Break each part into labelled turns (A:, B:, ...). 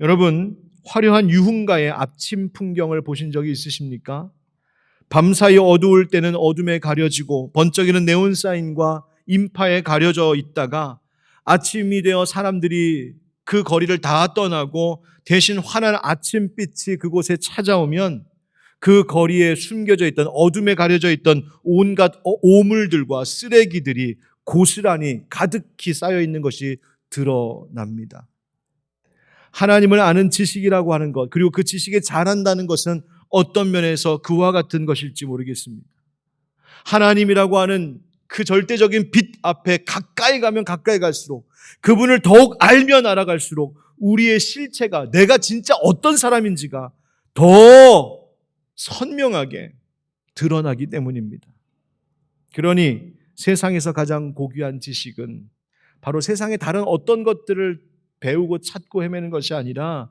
A: 여러분, 화려한 유흥가의 아침 풍경을 보신 적이 있으십니까? 밤사이 어두울 때는 어둠에 가려지고 번쩍이는 네온사인과 인파에 가려져 있다가 아침이 되어 사람들이 그 거리를 다 떠나고 대신 환한 아침빛이 그곳에 찾아오면 그 거리에 숨겨져 있던, 어둠에 가려져 있던 온갖 오물들과 쓰레기들이 고스란히 가득히 쌓여 있는 것이 드러납니다. 하나님을 아는 지식이라고 하는 것, 그리고 그 지식에 잘한다는 것은 어떤 면에서 그와 같은 것일지 모르겠습니다. 하나님이라고 하는 그 절대적인 빛 앞에 가까이 가면 가까이 갈수록, 그분을 더욱 알면 알아갈수록 우리의 실체가, 내가 진짜 어떤 사람인지가 더 선명하게 드러나기 때문입니다. 그러니 세상에서 가장 고귀한 지식은 바로 세상의 다른 어떤 것들을 배우고 찾고 헤매는 것이 아니라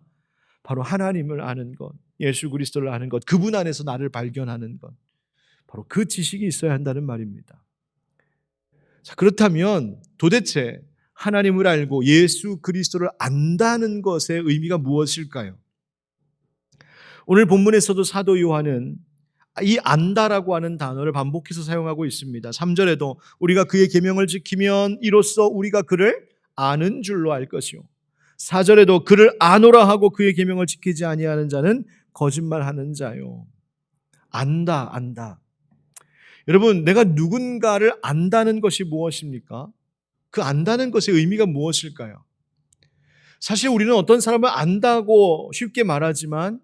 A: 바로 하나님을 아는 것, 예수 그리스도를 아는 것, 그분 안에서 나를 발견하는 것, 바로 그 지식이 있어야 한다는 말입니다. 자, 그렇다면 도대체 하나님을 알고 예수 그리스도를 안다는 것의 의미가 무엇일까요? 오늘 본문에서도 사도 요한은 이 안다라고 하는 단어를 반복해서 사용하고 있습니다. 3절에도 우리가 그의 계명을 지키면 이로써 우리가 그를 아는 줄로 알 것이요. 4절에도 그를 아노라 하고 그의 계명을 지키지 아니하는 자는 거짓말하는 자요. 안다, 안다. 여러분, 내가 누군가를 안다는 것이 무엇입니까? 그 안다는 것의 의미가 무엇일까요? 사실 우리는 어떤 사람을 안다고 쉽게 말하지만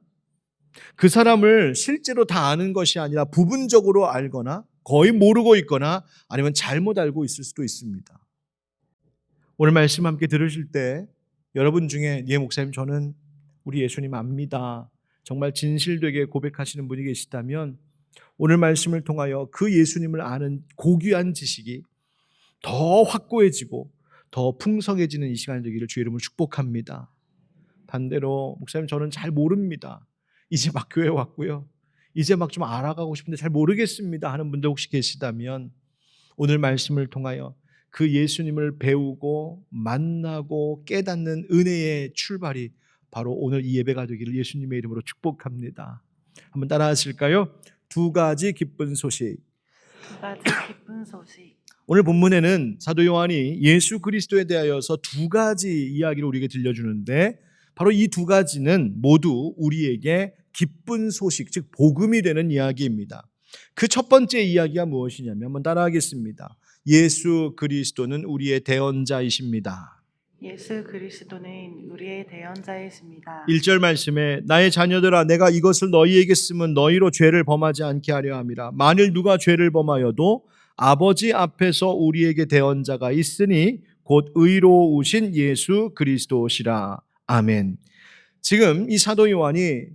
A: 그 사람을 실제로 다 아는 것이 아니라 부분적으로 알거나 거의 모르고 있거나 아니면 잘못 알고 있을 수도 있습니다. 오늘 말씀 함께 들으실 때 여러분 중에 예 목사님 저는 우리 예수님 압니다, 정말 진실되게 고백하시는 분이 계시다면 오늘 말씀을 통하여 그 예수님을 아는 고귀한 지식이 더 확고해지고 더 풍성해지는 이 시간이 되기를 주의 이름으로 축복합니다. 반대로 목사님 저는 잘 모릅니다, 이제 막 교회 왔고요, 이제 막 좀 알아가고 싶은데 잘 모르겠습니다 하는 분들 혹시 계시다면 오늘 말씀을 통하여 그 예수님을 배우고 만나고 깨닫는 은혜의 출발이 바로 오늘 이 예배가 되기를 예수님의 이름으로 축복합니다. 한번 따라 하실까요? 두 가지 기쁜 소식.
B: 두 가지 기쁜 소식.
A: 오늘 본문에는 사도 요한이 예수 그리스도에 대하여서 두 가지 이야기를 우리에게 들려주는데 바로 이 두 가지는 모두 우리에게 기쁜 소식, 즉 복음이 되는 이야기입니다. 그 첫 번째 이야기가 무엇이냐면 한번 따라하겠습니다. 예수 그리스도는 우리의 대언자이십니다.
B: 예수 그리스도는 우리의 대언자이십니다.
A: 1절 말씀에 나의 자녀들아 내가 이것을 너희에게 쓰면 너희로 죄를 범하지 않게 하려 함이라. 만일 누가 죄를 범하여도 아버지 앞에서 우리에게 대언자가 있으니 곧 의로우신 예수 그리스도시라. 아멘. 지금 이 사도 요한이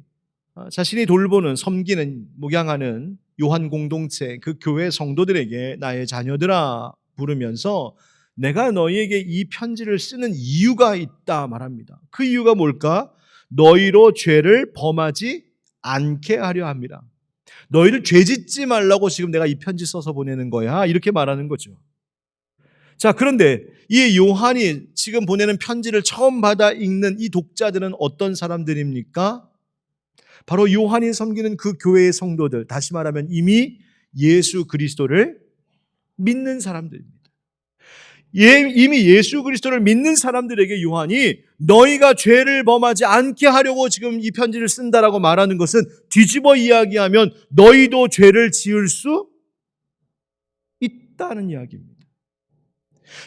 A: 자신이 돌보는, 섬기는, 목양하는 요한 공동체, 그 교회 성도들에게 나의 자녀들아 부르면서 내가 너희에게 이 편지를 쓰는 이유가 있다 말합니다. 그 이유가 뭘까? 너희로 죄를 범하지 않게 하려 합니다. 너희를 죄짓지 말라고 지금 내가 이 편지 써서 보내는 거야, 이렇게 말하는 거죠. 자, 그런데 이 요한이 지금 보내는 편지를 처음 받아 읽는 이 독자들은 어떤 사람들입니까? 바로 요한이 섬기는 그 교회의 성도들, 다시 말하면 이미 예수 그리스도를 믿는 사람들입니다. 이미 예수 그리스도를 믿는 사람들에게 요한이 너희가 죄를 범하지 않게 하려고 지금 이 편지를 쓴다라고 말하는 것은 뒤집어 이야기하면 너희도 죄를 지을 수 있다는 이야기입니다.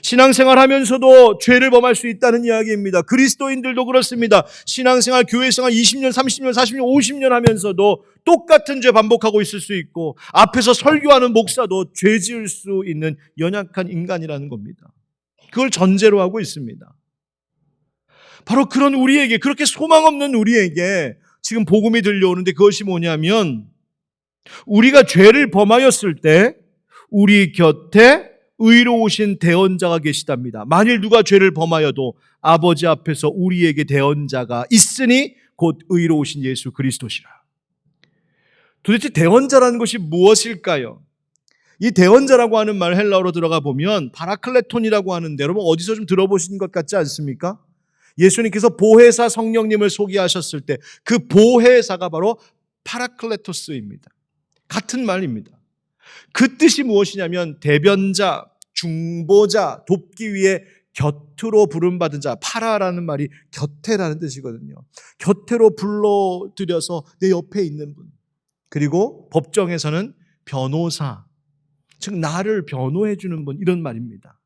A: 신앙생활 하면서도 죄를 범할 수 있다는 이야기입니다. 그리스도인들도 그렇습니다. 신앙생활, 교회생활 20년, 30년, 40년, 50년 하면서도 똑같은 죄 반복하고 있을 수 있고 앞에서 설교하는 목사도 죄 지을 수 있는 연약한 인간이라는 겁니다. 그걸 전제로 하고 있습니다. 바로 그런 우리에게, 그렇게 소망 없는 우리에게 지금 복음이 들려오는데 그것이 뭐냐면 우리가 죄를 범하였을 때 우리 곁에 의로우신 대언자가 계시답니다. 만일 누가 죄를 범하여도 아버지 앞에서 우리에게 대언자가 있으니 곧 의로우신 예수 그리스도시라. 도대체 대언자라는 것이 무엇일까요? 이 대언자라고 하는 말 헬라어로 들어가 보면 파라클레톤이라고 하는데 여러분 어디서 좀 들어보신 것 같지 않습니까? 예수님께서 보혜사 성령님을 소개하셨을 때 그 보혜사가 바로 파라클레토스입니다. 같은 말입니다. 그 뜻이 무엇이냐면 대변자, 중보자, 돕기 위해 곁으로 부름받은 자, 파라라는 말이 곁에라는 뜻이거든요. 곁으로 불러들여서 내 옆에 있는 분. 그리고 법정에서는 변호사, 즉 나를 변호해 주는 분, 이런 말입니다.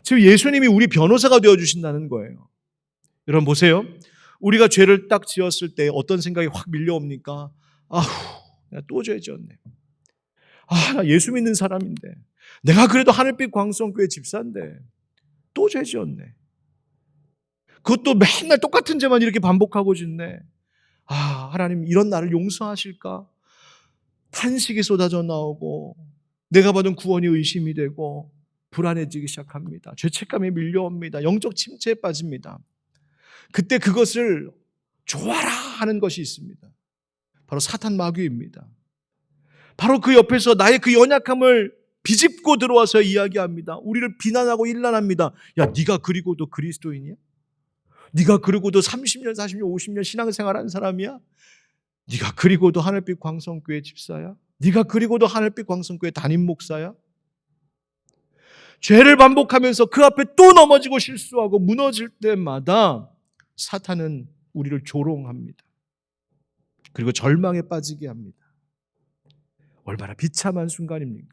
A: 지금 예수님이 우리 변호사가 되어주신다는 거예요. 여러분 보세요. 우리가 죄를 딱 지었을 때 어떤 생각이 확 밀려옵니까? 아휴, 내가 또 죄 지었네. 나 예수 믿는 사람인데, 내가 그래도 하늘빛 광성교회 집사인데 또 죄 지었네. 그것도 맨날 똑같은 죄만 이렇게 반복하고 짓네. 하나님 이런 나를 용서하실까? 탄식이 쏟아져 나오고 내가 받은 구원이 의심이 되고 불안해지기 시작합니다. 죄책감이 밀려옵니다. 영적 침체에 빠집니다. 그때 그것을 좋아라 하는 것이 있습니다. 바로 사탄 마귀입니다. 바로 그 옆에서 나의 그 연약함을 비집고 들어와서 이야기합니다. 우리를 비난하고 일난합니다. 야, 네가 그리고도 그리스도인이야? 네가 그리고도 30년, 40년, 50년 신앙생활한 사람이야? 네가 그리고도 하늘빛 광성교회 집사야? 네가 그리고도 하늘빛 광성교회 담임 목사야? 죄를 반복하면서 그 앞에 또 넘어지고 실수하고 무너질 때마다 사탄은 우리를 조롱합니다. 그리고 절망에 빠지게 합니다. 얼마나 비참한 순간입니까?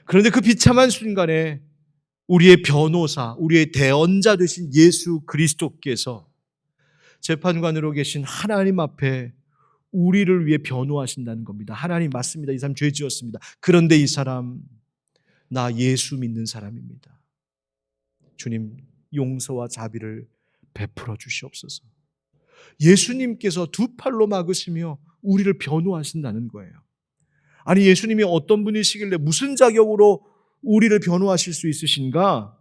A: 그런데 그 비참한 순간에 우리의 변호사, 우리의 대언자 되신 예수 그리스도께서 재판관으로 계신 하나님 앞에 우리를 위해 변호하신다는 겁니다. 하나님 맞습니다. 이 사람 죄 지었습니다. 그런데 이 사람 나 예수 믿는 사람입니다. 주님 용서와 자비를 베풀어 주시옵소서. 예수님께서 두 팔로 막으시며 우리를 변호하신다는 거예요. 아니 예수님이 어떤 분이시길래 무슨 자격으로 우리를 변호하실 수 있으신가?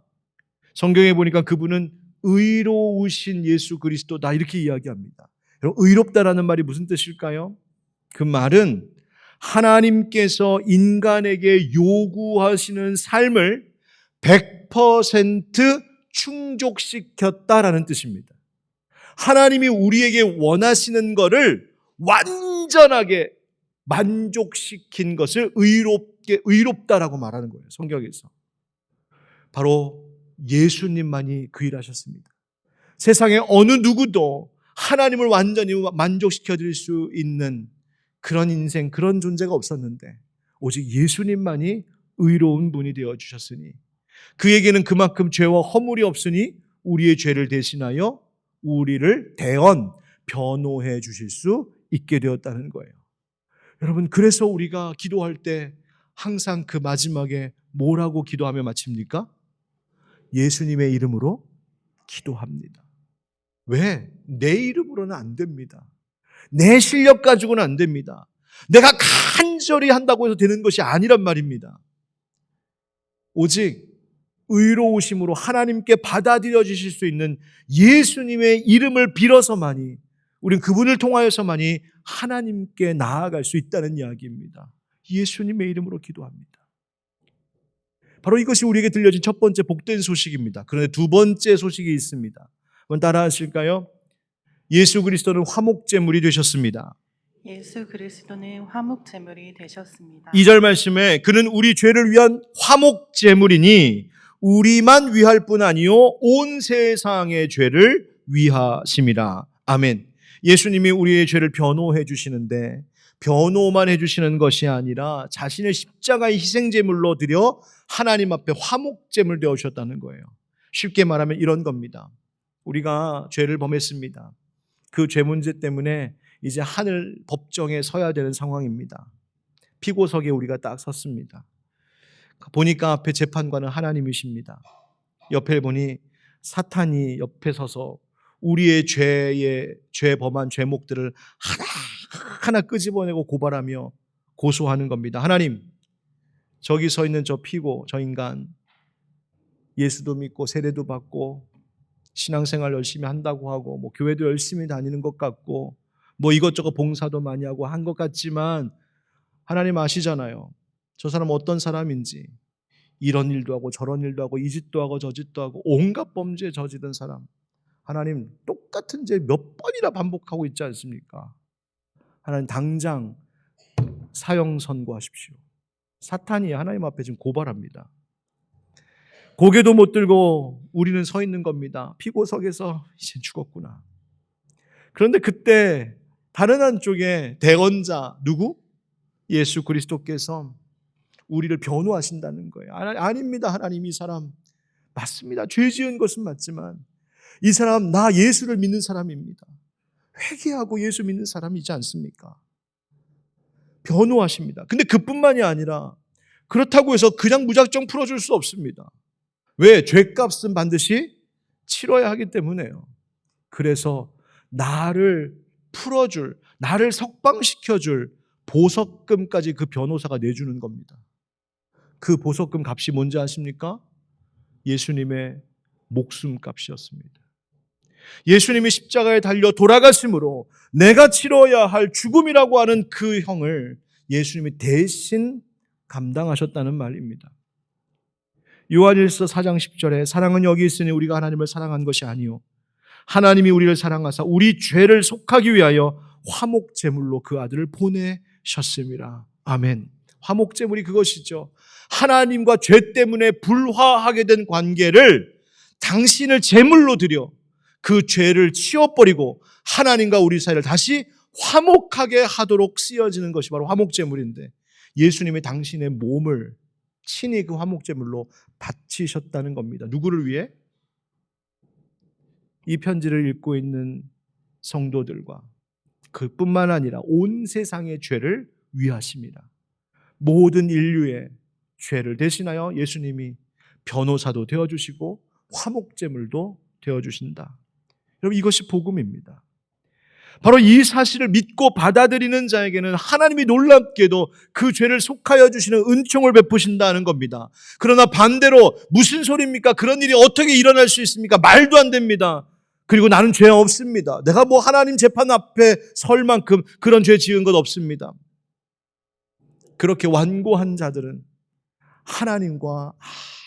A: 성경에 보니까 그분은 의로우신 예수 그리스도다 이렇게 이야기합니다. 여러분 의롭다라는 말이 무슨 뜻일까요? 그 말은 하나님께서 인간에게 요구하시는 삶을 100% 충족시켰다라는 뜻입니다. 하나님이 우리에게 원하시는 것을 완전하게 만족시킨 것을 의롭다라고 말하는 거예요. 성경에서. 바로 예수님만이 그 일 하셨습니다. 세상에 어느 누구도 하나님을 완전히 만족시켜 드릴 수 있는 그런 인생, 그런 존재가 없었는데 오직 예수님만이 의로운 분이 되어 주셨으니 그에게는 그만큼 죄와 허물이 없으니 우리의 죄를 대신하여 우리를 변호해 주실 수 있게 되었다는 거예요. 여러분 그래서 우리가 기도할 때 항상 그 마지막에 뭐라고 기도하며 마칩니까? 예수님의 이름으로 기도합니다. 왜? 내 이름으로는 안 됩니다. 내 실력 가지고는 안 됩니다. 내가 간절히 한다고 해서 되는 것이 아니란 말입니다. 오직 의로우심으로 하나님께 받아들여 주실 수 있는 예수님의 이름을 빌어서만이 우리는 그분을 통하여서만이 하나님께 나아갈 수 있다는 이야기입니다. 예수님의 이름으로 기도합니다. 바로 이것이 우리에게 들려진 첫 번째 복된 소식입니다. 그런데 두 번째 소식이 있습니다. 한번 따라 하실까요? 예수 그리스도는 화목제물이 되셨습니다.
B: 예수 그리스도는 화목제물이 되셨습니다.
A: 2절 말씀에 그는 우리 죄를 위한 화목제물이니 우리만 위할 뿐 아니요 온 세상의 죄를 위하심이라. 아멘. 예수님이 우리의 죄를 변호해 주시는데 변호만 해주시는 것이 아니라 자신의 십자가의 희생제물로 드려 하나님 앞에 화목제물 되어주셨다는 거예요. 쉽게 말하면 이런 겁니다. 우리가 죄를 범했습니다. 그 죄 문제 때문에 이제 하늘 법정에 서야 되는 상황입니다. 피고석에 우리가 딱 섰습니다. 보니까 앞에 재판관은 하나님이십니다. 옆에 보니 사탄이 옆에 서서 우리의 죄 범한 죄목들을 하나하나 끄집어내고 고발하며 고소하는 겁니다. 하나님, 저기 서 있는 저 피고, 저 인간 예수도 믿고 세례도 받고 신앙생활 열심히 한다고 하고 뭐 교회도 열심히 다니는 것 같고 뭐 이것저것 봉사도 많이 하고 한 것 같지만 하나님 아시잖아요. 저 사람 어떤 사람인지. 이런 일도 하고 저런 일도 하고 이 짓도 하고 저 짓도 하고 온갖 범죄에 저지른 사람, 하나님 똑같은 죄 몇 번이나 반복하고 있지 않습니까? 하나님 당장 사형 선고하십시오. 사탄이 하나님 앞에 지금 고발합니다. 고개도 못 들고 우리는 서 있는 겁니다. 피고석에서 이제 죽었구나. 그런데 그때 다른 한쪽에 대언자 누구? 예수 그리스도께서 우리를 변호하신다는 거예요. 아닙니다. 하나님, 이 사람 맞습니다. 죄 지은 것은 맞지만 이 사람 나 예수를 믿는 사람입니다. 회개하고 예수 믿는 사람이지 않습니까? 변호하십니다. 근데 그뿐만이 아니라 그렇다고 해서 그냥 무작정 풀어줄 수 없습니다. 왜? 죄값은 반드시 치러야 하기 때문에요. 그래서 나를 풀어줄, 나를 석방시켜줄 보석금까지 그 변호사가 내주는 겁니다. 그 보석금 값이 뭔지 아십니까? 예수님의 목숨값이었습니다. 예수님이 십자가에 달려 돌아가심으로 내가 치러야 할 죽음이라고 하는 그 형을 예수님이 대신 감당하셨다는 말입니다. 요한일서 4장 10절에 사랑은 여기 있으니 우리가 하나님을 사랑한 것이 아니요 하나님이 우리를 사랑하사 우리 죄를 속하기 위하여 화목제물로 그 아들을 보내셨음이라. 아멘. 화목제물이 그것이죠. 하나님과 죄 때문에 불화하게 된 관계를 당신을 제물로 드려 그 죄를 치워버리고 하나님과 우리 사이를 다시 화목하게 하도록 쓰여지는 것이 바로 화목제물인데, 예수님이 당신의 몸을 친히 그 화목제물로 바치셨다는 겁니다. 누구를 위해? 이 편지를 읽고 있는 성도들과 그뿐만 아니라 온 세상의 죄를 위하십니다. 모든 인류의 죄를 대신하여 예수님이 변호사도 되어주시고 화목제물도 되어주신다. 여러분, 이것이 복음입니다. 바로 이 사실을 믿고 받아들이는 자에게는 하나님이 놀랍게도 그 죄를 속하여 주시는 은총을 베푸신다는 겁니다. 그러나 반대로 무슨 소리입니까? 그런 일이 어떻게 일어날 수 있습니까? 말도 안 됩니다. 그리고 나는 죄 없습니다. 내가 뭐 하나님 재판 앞에 설 만큼 그런 죄 지은 것 없습니다. 그렇게 완고한 자들은 하나님과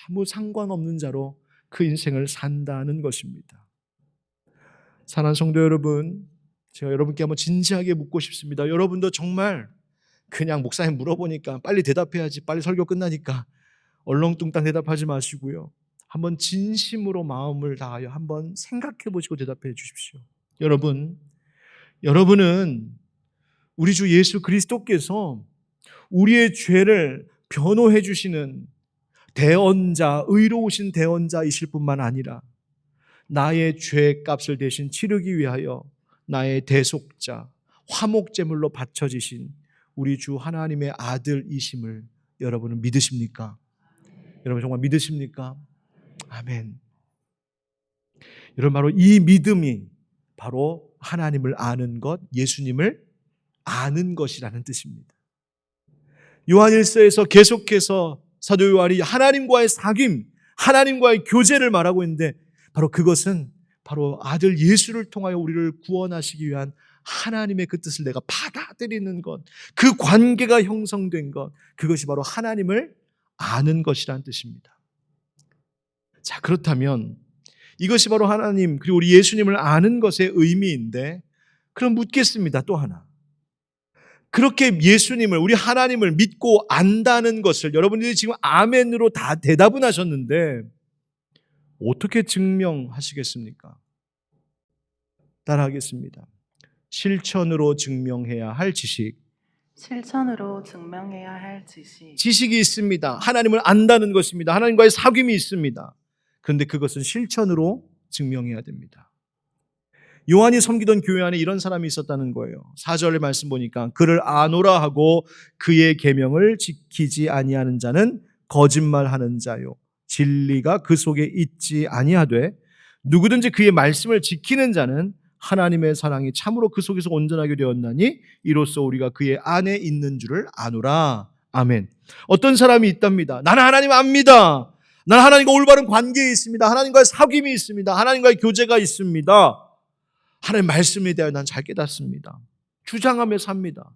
A: 아무 상관없는 자로 그 인생을 산다는 것입니다. 사랑하는 성도 여러분, 제가 여러분께 한번 진지하게 묻고 싶습니다. 여러분도 정말 그냥 목사님 물어보니까 빨리 대답해야지, 빨리 설교 끝나니까 얼렁뚱땅 대답하지 마시고요. 한번 진심으로 마음을 다하여 한번 생각해 보시고 대답해 주십시오. 여러분은 우리 주 예수 그리스도께서 우리의 죄를 변호해 주시는 대언자, 의로우신 대언자이실 뿐만 아니라 나의 죄값을 대신 치르기 위하여 나의 대속자, 화목제물로 바쳐지신 우리 주 하나님의 아들이심을 여러분은 믿으십니까? 여러분 정말 믿으십니까? 아멘. 여러분, 바로 이 믿음이 바로 하나님을 아는 것, 예수님을 아는 것이라는 뜻입니다. 요한일서에서 계속해서 사도 요한이 하나님과의 사귐, 하나님과의 교제를 말하고 있는데, 바로 그것은 바로 아들 예수를 통하여 우리를 구원하시기 위한 하나님의 그 뜻을 내가 받아들이는 것, 그 관계가 형성된 것, 그것이 바로 하나님을 아는 것이라는 뜻입니다. 자, 그렇다면 이것이 바로 하나님 그리고 우리 예수님을 아는 것의 의미인데, 그럼 묻겠습니다. 또 하나. 그렇게 예수님을, 우리 하나님을 믿고 안다는 것을 여러분들이 지금 아멘으로 다 대답은 하셨는데 어떻게 증명하시겠습니까? 따라하겠습니다. 실천으로 증명해야 할 지식.
B: 실천으로 증명해야 할 지식.
A: 지식이 있습니다. 하나님을 안다는 것입니다. 하나님과의 사귐이 있습니다. 그런데 그것은 실천으로 증명해야 됩니다. 요한이 섬기던 교회 안에 이런 사람이 있었다는 거예요. 4절의 말씀 보니까 그를 아노라 하고 그의 계명을 지키지 아니하는 자는 거짓말하는 자요 진리가 그 속에 있지 아니하되 누구든지 그의 말씀을 지키는 자는 하나님의 사랑이 참으로 그 속에서 온전하게 되었나니 이로써 우리가 그의 안에 있는 줄을 아노라. 아멘. 어떤 사람이 있답니다. 나는 하나님 압니다. 나는 하나님과 올바른 관계에 있습니다. 하나님과의 사귐이 있습니다. 하나님과의 교제가 있습니다. 하나님 말씀에 대하여 난 잘 깨닫습니다. 주장하며 삽니다.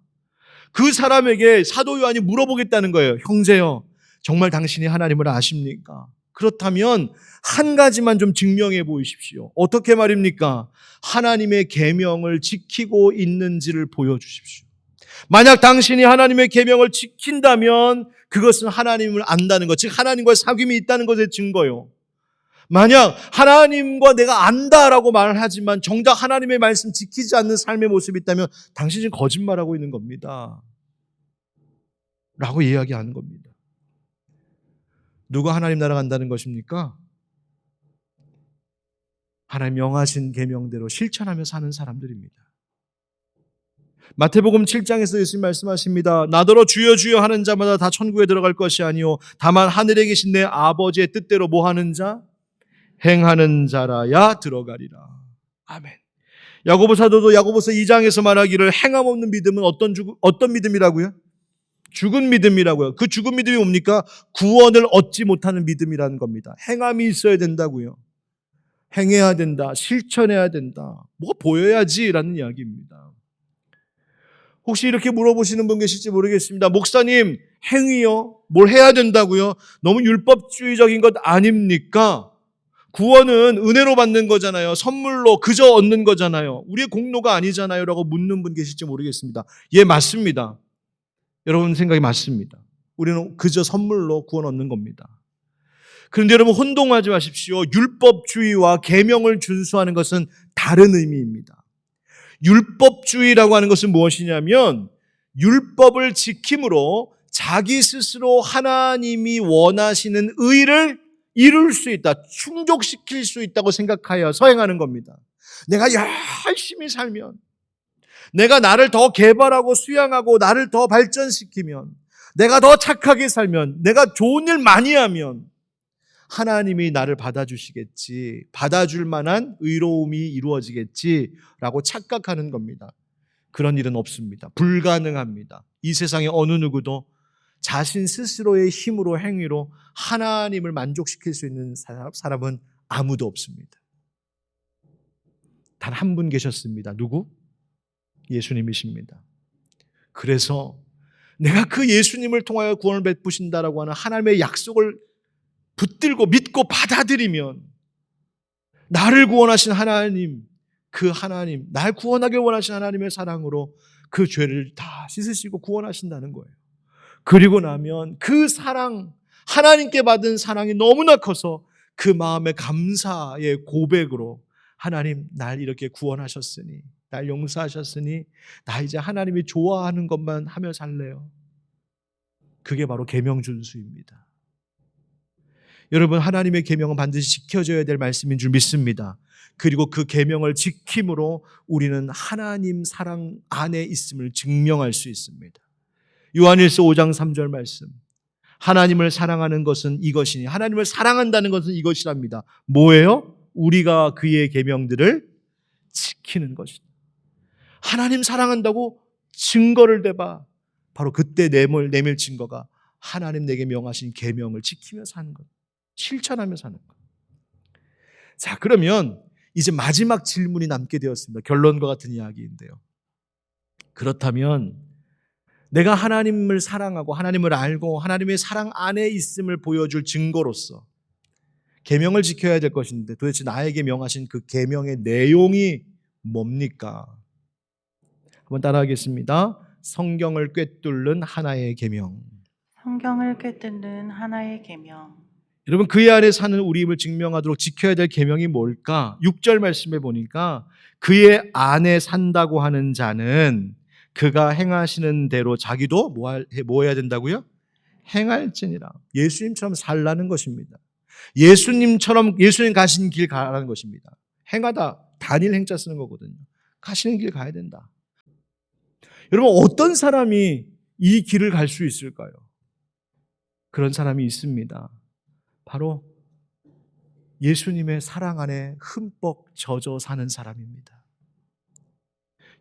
A: 그 사람에게 사도 요한이 물어보겠다는 거예요. 형제여, 정말 당신이 하나님을 아십니까? 그렇다면 한 가지만 좀 증명해 보이십시오. 어떻게 말입니까? 하나님의 계명을 지키고 있는지를 보여주십시오. 만약 당신이 하나님의 계명을 지킨다면 그것은 하나님을 안다는 것, 즉 하나님과의 사귐이 있다는 것의 증거요. 만약 하나님과 내가 안다라고 말을 하지만 정작 하나님의 말씀 지키지 않는 삶의 모습이 있다면 당신이 지금 거짓말하고 있는 겁니다. 라고 이야기하는 겁니다. 누가 하나님 나라 간다는 것입니까? 하나님 명하신 계명대로 실천하며 사는 사람들입니다. 마태복음 7장에서 예수님 말씀하십니다. 나더러 주여 주여 하는 자마다 다 천국에 들어갈 것이 아니요 다만 하늘에 계신 내 아버지의 뜻대로 뭐 하는 자? 행하는 자라야 들어가리라. 아멘. 야고보 사도도 야고보서 2장에서 말하기를 행함 없는 믿음은 어떤 믿음이라고요? 죽은 믿음이라고요. 그 죽은 믿음이 뭡니까? 구원을 얻지 못하는 믿음이라는 겁니다. 행함이 있어야 된다고요. 행해야 된다. 실천해야 된다. 뭐가 보여야지라는 이야기입니다. 혹시 이렇게 물어보시는 분 계실지 모르겠습니다. 목사님, 행위요? 뭘 해야 된다고요? 너무 율법주의적인 것 아닙니까? 구원은 은혜로 받는 거잖아요. 선물로 그저 얻는 거잖아요. 우리의 공로가 아니잖아요. 라고 묻는 분 계실지 모르겠습니다. 예, 맞습니다. 여러분 생각이 맞습니다. 우리는 그저 선물로 구원 얻는 겁니다. 그런데 여러분 혼동하지 마십시오. 율법주의와 계명을 준수하는 것은 다른 의미입니다. 율법주의라고 하는 것은 무엇이냐면 율법을 지킴으로 자기 스스로 하나님이 원하시는 의를 이룰 수 있다, 충족시킬 수 있다고 생각하여서 행하는 겁니다. 내가 열심히 살면, 내가 나를 더 개발하고 수양하고 나를 더 발전시키면, 내가 더 착하게 살면, 내가 좋은 일 많이 하면 하나님이 나를 받아주시겠지, 받아줄 만한 의로움이 이루어지겠지라고 착각하는 겁니다. 그런 일은 없습니다. 불가능합니다. 이 세상의 어느 누구도 자신 스스로의 힘으로 행위로 하나님을 만족시킬 수 있는 사람은 아무도 없습니다. 단 한 분 계셨습니다. 누구? 예수님이십니다. 그래서 내가 그 예수님을 통하여 구원을 베푸신다라고 하는 하나님의 약속을 붙들고 믿고 받아들이면 나를 구원하신 하나님, 그 하나님, 날 구원하게 원하신 하나님의 사랑으로 그 죄를 다 씻으시고 구원하신다는 거예요. 그리고 나면 그 사랑, 하나님께 받은 사랑이 너무나 커서 그 마음의 감사의 고백으로 하나님, 날 이렇게 구원하셨으니, 날 용서하셨으니 나 이제 하나님이 좋아하는 것만 하며 살래요. 그게 바로 계명 준수입니다. 여러분, 하나님의 계명은 반드시 지켜져야 될 말씀인 줄 믿습니다. 그리고 그 계명을 지킴으로 우리는 하나님 사랑 안에 있음을 증명할 수 있습니다. 요한일서 5장 3절 말씀. 하나님을 사랑하는 것은 이것이니, 하나님을 사랑한다는 것은 이것이랍니다. 뭐예요? 우리가 그의 계명들을 지키는 것이다. 하나님 사랑한다고 증거를 대봐. 바로 그때 내밀 증거가 하나님 내게 명하신 계명을 지키며 사는 것, 실천하며 사는 것. 자, 그러면 이제 마지막 질문이 남게 되었습니다. 결론과 같은 이야기인데요. 그렇다면 내가 하나님을 사랑하고 하나님을 알고 하나님의 사랑 안에 있음을 보여줄 증거로서 계명을 지켜야 될 것인데 도대체 나에게 명하신 그 계명의 내용이 뭡니까? 한번 따라하겠습니다. 성경을 꿰뚫는 하나의 계명.
B: 성경을 꿰뚫는 하나의 계명.
A: 여러분, 그의 안에 사는 우리임을 증명하도록 지켜야 될 계명이 뭘까? 6절 말씀에 보니까 그의 안에 산다고 하는 자는 그가 행하시는 대로 자기도 뭐 해야 된다고요? 행할지니라. 예수님처럼 살라는 것입니다. 예수님 가신 길 가라는 것입니다. 행하다, 단일 행자 쓰는 거거든요. 가시는 길 가야 된다. 여러분, 어떤 사람이 이 길을 갈 수 있을까요? 그런 사람이 있습니다. 바로 예수님의 사랑 안에 흠뻑 젖어 사는 사람입니다.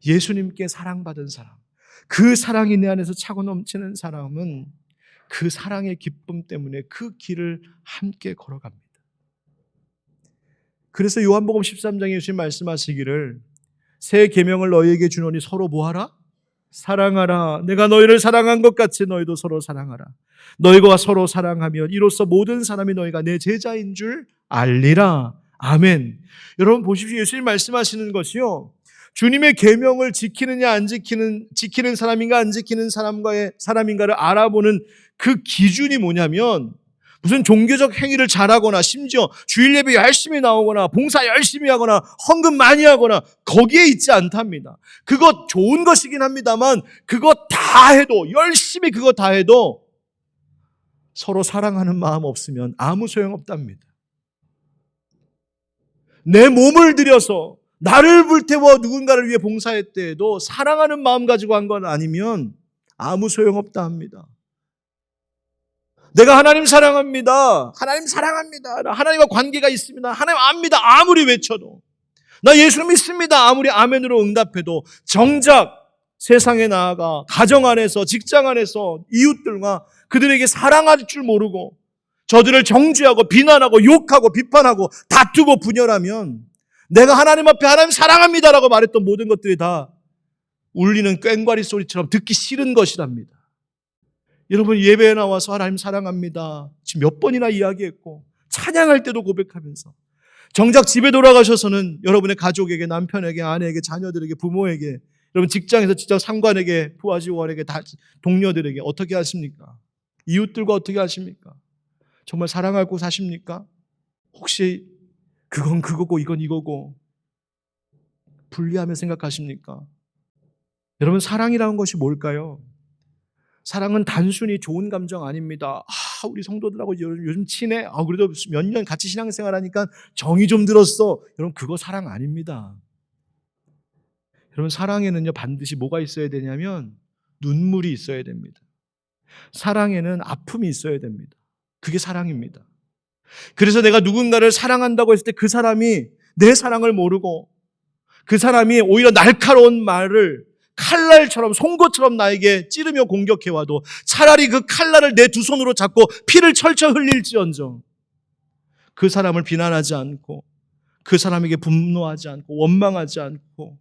A: 예수님께 사랑받은 사람, 그 사랑이 내 안에서 차고 넘치는 사람은 그 사랑의 기쁨 때문에 그 길을 함께 걸어갑니다. 그래서 요한복음 13장에 예수님 말씀하시기를 새 계명을 너희에게 주노니 서로 뭐하라? 사랑하라. 내가 너희를 사랑한 것 같이 너희도 서로 사랑하라. 너희가 서로 사랑하면 이로써 모든 사람이 너희가 내 제자인 줄 알리라. 아멘. 여러분 보십시오. 예수님 말씀하시는 것이요, 주님의 계명을 지키느냐 안 지키는 사람인가 안 지키는 사람인가를 알아보는 그 기준이 뭐냐면, 무슨 종교적 행위를 잘하거나 심지어 주일 예배 열심히 나오거나 봉사 열심히 하거나 헌금 많이 하거나 거기에 있지 않답니다. 그것 좋은 것이긴 합니다만 그것 다 해도, 열심히 그것 다 해도 서로 사랑하는 마음 없으면 아무 소용없답니다. 내 몸을 들여서 나를 불태워 누군가를 위해 봉사했을 때에도 사랑하는 마음 가지고 한 건 아니면 아무 소용없다 합니다. 내가 하나님 사랑합니다. 하나님 사랑합니다. 나 하나님과 관계가 있습니다. 하나님 압니다. 아무리 외쳐도. 나 예수 믿습니다. 아무리 아멘으로 응답해도 정작 세상에 나아가 가정 안에서, 직장 안에서 이웃들과 그들에게 사랑할 줄 모르고 저들을 정죄하고 비난하고 욕하고 비판하고 다투고 분열하면 내가 하나님 앞에 하나님 사랑합니다라고 말했던 모든 것들이 다 울리는 꽹과리 소리처럼 듣기 싫은 것이랍니다. 여러분 예배에 나와서 하나님 사랑합니다 지금 몇 번이나 이야기했고 찬양할 때도 고백하면서 정작 집에 돌아가셔서는 여러분의 가족에게, 남편에게, 아내에게, 자녀들에게, 부모에게, 여러분 직장에서 직장 상관에게, 부하 직원에게, 동료들에게 어떻게 하십니까? 이웃들과 어떻게 하십니까? 정말 사랑하고 사십니까? 혹시 그건 그거고 이건 이거고 분리하며 생각하십니까? 여러분 사랑이라는 것이 뭘까요? 사랑은 단순히 좋은 감정 아닙니다. 우리 성도들하고 요즘 친해. 그래도 몇 년 같이 신앙생활 하니까 정이 좀 들었어. 여러분 그거 사랑 아닙니다. 여러분 사랑에는요 반드시 뭐가 있어야 되냐면 눈물이 있어야 됩니다. 사랑에는 아픔이 있어야 됩니다. 그게 사랑입니다. 그래서 내가 누군가를 사랑한다고 했을 때 그 사람이 내 사랑을 모르고 그 사람이 오히려 날카로운 말을 칼날처럼, 송곳처럼 나에게 찌르며 공격해와도 차라리 그 칼날을 내 두 손으로 잡고 피를 철철 흘릴지언정 그 사람을 비난하지 않고 그 사람에게 분노하지 않고 원망하지 않고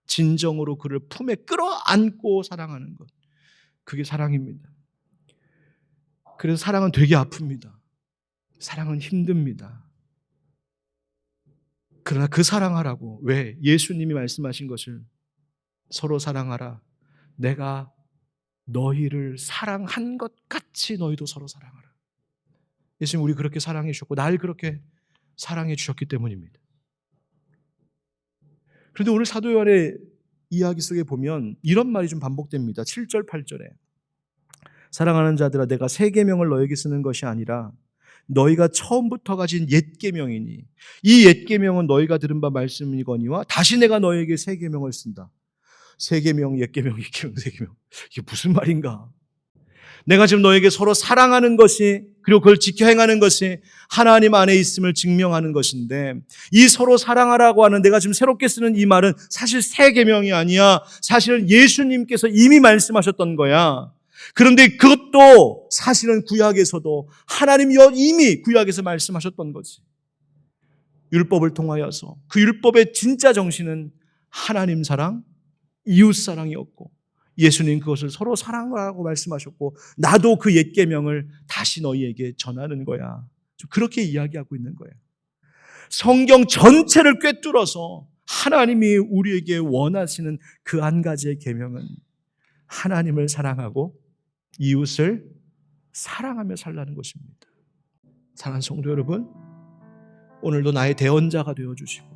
A: 진정으로 그를 품에 끌어안고 사랑하는 것, 그게 사랑입니다. 그래서 사랑은 되게 아픕니다. 사랑은 힘듭니다. 그러나 그 사랑하라고, 왜? 예수님이 말씀하신 것을 서로 사랑하라. 내가 너희를 사랑한 것 같이 너희도 서로 사랑하라. 예수님 우리 그렇게 사랑해 주셨고 날 그렇게 사랑해 주셨기 때문입니다. 그런데 오늘 사도 요한의 이야기 속에 보면 이런 말이 좀 반복됩니다. 7절 8절에 사랑하는 자들아 내가 새 계명을 너에게 쓰는 것이 아니라 너희가 처음부터 가진 옛 계명이니 이 옛 계명은 너희가 들은 바 말씀이거니와 다시 내가 너에게 새 계명을 쓴다. 새 계명, 옛 계명, 옛 계명, 새 계명. 이게 무슨 말인가? 내가 지금 너에게 서로 사랑하는 것이, 그리고 그걸 지켜 행하는 것이 하나님 안에 있음을 증명하는 것인데, 이 서로 사랑하라고 하는 내가 지금 새롭게 쓰는 이 말은 사실 새 계명이 아니야. 사실은 예수님께서 이미 말씀하셨던 거야. 그런데 그것도 사실은 구약에서도 하나님이 이미 구약에서 말씀하셨던 거지. 율법을 통하여서 그 율법의 진짜 정신은 하나님 사랑, 이웃 사랑이었고 예수님 그것을 서로 사랑하라고 말씀하셨고 나도 그 옛 계명을 다시 너희에게 전하는 거야. 그렇게 이야기하고 있는 거예요. 성경 전체를 꿰뚫어서 하나님이 우리에게 원하시는 그 한 가지의 계명은 하나님을 사랑하고 이웃을 사랑하며 살라는 것입니다. 사랑하는 성도 여러분, 오늘도 나의 대언자가 되어주시고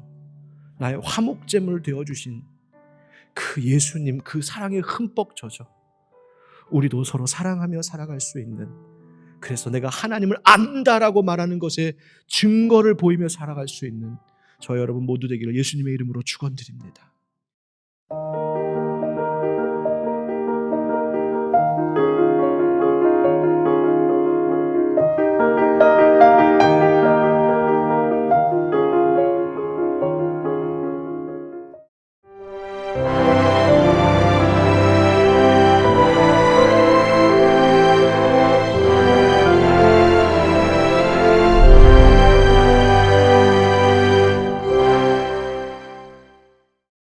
A: 나의 화목제물을 되어주신 그 예수님, 그 사랑에 흠뻑 젖어 우리도 서로 사랑하며 살아갈 수 있는, 그래서 내가 하나님을 안다라고 말하는 것에 증거를 보이며 살아갈 수 있는 저 여러분 모두 되기를 예수님의 이름으로 축원드립니다.